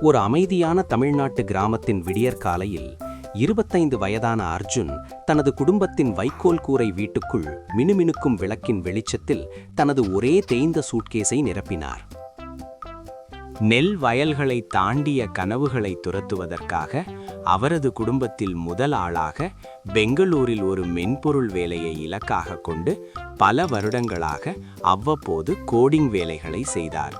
ஒரு அமைதியான தமிழ்நாட்டு கிராமத்தின் விடியற்காலையில் 25 வயதான அர்ஜுன் தனது குடும்பத்தின் வைக்கோல் கூரை வீட்டுக்குள் மினுமினுக்கும் விளக்கின் வெளிச்சத்தில் தனது ஒரே தேய்ந்த சூட்கேஸை நிரப்பினார். நெல் வயல்களை தாண்டிய கனவுகளை துரத்துவதற்காக அவரது குடும்பத்தில் முதல் ஆளாக பெங்களூரில் ஒரு மென்பொருள் வேலையை இலக்காக கொண்டு பல வருடங்களாக அவ்வப்போது கோடிங் வேலைகளை செய்தார்.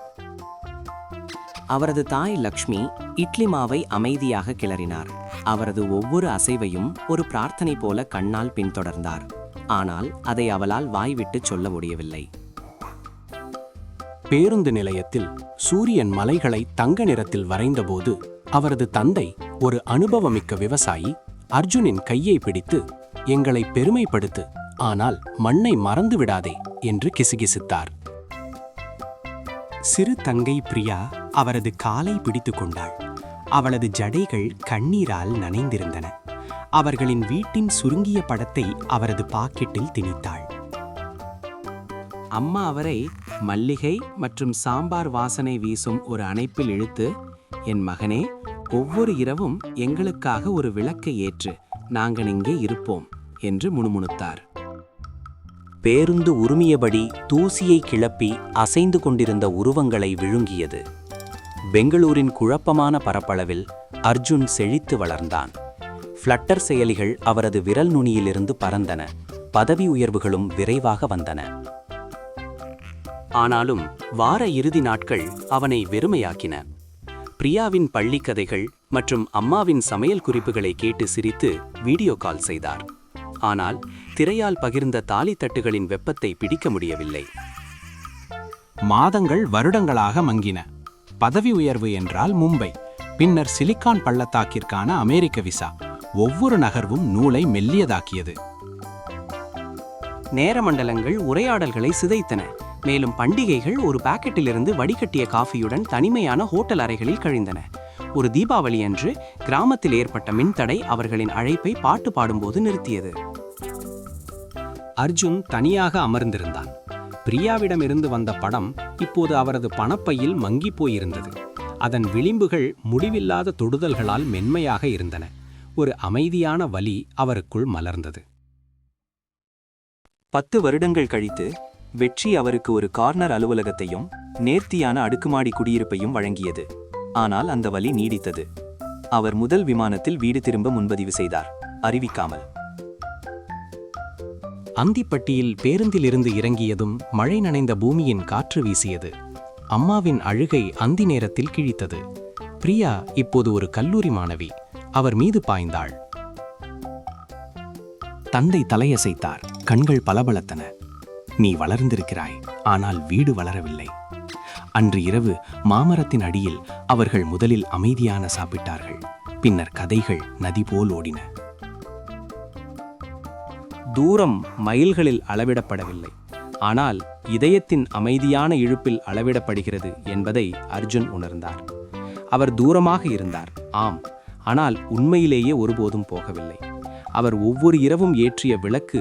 அவரது தாய் லக்ஷ்மி இட்லி மாவை அமைதியாக கிளறினார். அவரது ஒவ்வொரு அசைவையும் ஒரு பிரார்த்தனை போல கண்ணால் பின்தொடர்ந்தார். ஆனால் அதை அவளால் வாய்விட்டு சொல்ல முடியவில்லை. பேருந்து நிலையத்தில் சூரியன் மலைகளை தங்க நிறத்தில் வரைந்தபோது அவரது தந்தை, ஒரு அனுபவமிக்க விவசாயி, அர்ஜுனின் கையை பிடித்து, எங்களை பெருமைப்படுத்து, ஆனால் மண்ணை மறந்து விடாதே என்று கிசுகிசுத்தார். சிறு தங்கை பிரியா அவரது காலை பிடித்து கொண்டாள். அவளது ஜடைகள் கண்ணீரால் நனைந்திருந்தன. அவர்களின் வீட்டின் சுருங்கிய படத்தை அவரது பாக்கெட்டில் திணித்தாள். அம்மா அவரை மல்லிகை மற்றும் சாம்பார் வாசனை வீசும் ஒரு அணைப்பில் இழுத்து, என் மகனே, ஒவ்வொரு இரவும் எங்களுக்காக ஒரு விளக்கை ஏற்று நாங்கள் இங்கே இருப்போம் என்று முணுமுணுத்தார். பேருந்து உருமியபடி தூசியை கிளப்பி அசைந்து கொண்டிருந்த உருவங்களை விழுங்கியது. பெங்களூரின் குழப்பமான பரப்பளவில் அர்ஜுன் செழித்து வளர்ந்தான். ஃப்ளட்டர் செயலிகள் அவரது விரல் நுனியிலிருந்து பறந்தன. பதவி உயர்வுகளும் விரைவாக வந்தன. ஆனாலும் வார இறுதி நாட்கள் அவனை வெறுமையாக்கின. பிரியாவின் பள்ளிக்கதைகள் மற்றும் அம்மாவின் சமையல் குறிப்புகளை கேட்டு சிரித்து வீடியோ கால் செய்தார். ஆனால் திரையால் பகிர்ந்த தாலித்தட்டுகளின் வெப்பத்தை பிடிக்க முடியவில்லை. மாதங்கள் வருடங்களாக மங்கின. பதவி உயர்வு என்றால் மும்பை, பின்னர் சிலிக்கான் பள்ளத்தாக்கிற்கான அமெரிக்க விசா. ஒவ்வொரு நகர்வும் நூலை மெல்லியதாக்கியது. நேரமண்டலங்கள் உரையாடல்களை சிதைத்தன. மேலும் பண்டிகைகள் ஒரு பாக்கெட்டிலிருந்து வடிகட்டிய காஃபியுடன் தனிமையான ஹோட்டல் அறைகளில் கழிந்தன. ஒரு தீபாவளி அன்று கிராமத்தில் ஏற்பட்ட மின்தடை அவர்களின் அழைப்பை பாட்டு பாடும்போது நிறுத்தியது. அர்ஜுன் தனியாக அமர்ந்திருந்தான். பிரியாவிடமிருந்து வந்த படம் இப்போது அவரது பணப்பையில் மங்கி போயிருந்தது. அதன் விளிம்புகள் முடிவில்லாத தொடுதல்களால் மென்மையாக இருந்தன. ஒரு அமைதியான வலி அவருக்குள் மலர்ந்தது. 10 வருடங்கள் கழித்து வெற்றி அவருக்கு ஒரு கார்னர் அலுவலகத்தையும் நேர்த்தியான அடுக்குமாடி குடியிருப்பையும் வழங்கியது. ஆனால் அந்த வலி நீடித்தது. அவர் முதல் விமானத்தில் வீடு திரும்ப முன்பதிவு செய்தார், அறிவிக்காமல். அந்திப்பட்டியில் பேருந்திலிருந்து இறங்கியதும் மழை நனைந்த பூமியின் காற்று வீசியது. அம்மாவின் அழுகை அந்தி நேரத்தில் கிழித்தது. பிரியா இப்போது ஒரு கல்லூரி மாணவி. அவர் மீது பாய்ந்தாள். தந்தை தலையசைத்தார். கண்கள் பளபளத்தன. நீ வளர்ந்திருக்கிறாய், ஆனால் வீடு வளரவில்லை. அன்று இரவு மாமரத்தின் அடியில் அவர்கள் முதலில் அமைதியான சாப்பிட்டார்கள். பின்னர் கதைகள் நதி போல் ஓடின. தூரம் மைல்களில் அளவிடப்படவில்லை, ஆனால் இதயத்தின் அமைதியான இழுப்பில் அளவிடப்படுகிறது என்பதை அர்ஜுன் உணர்ந்தார். அவர் தூரமாக இருந்தார், ஆம், ஆனால் உண்மையிலேயே ஒருபோதும் போகவில்லை. அவர் ஒவ்வொரு இரவும் ஏற்றிய விளக்கு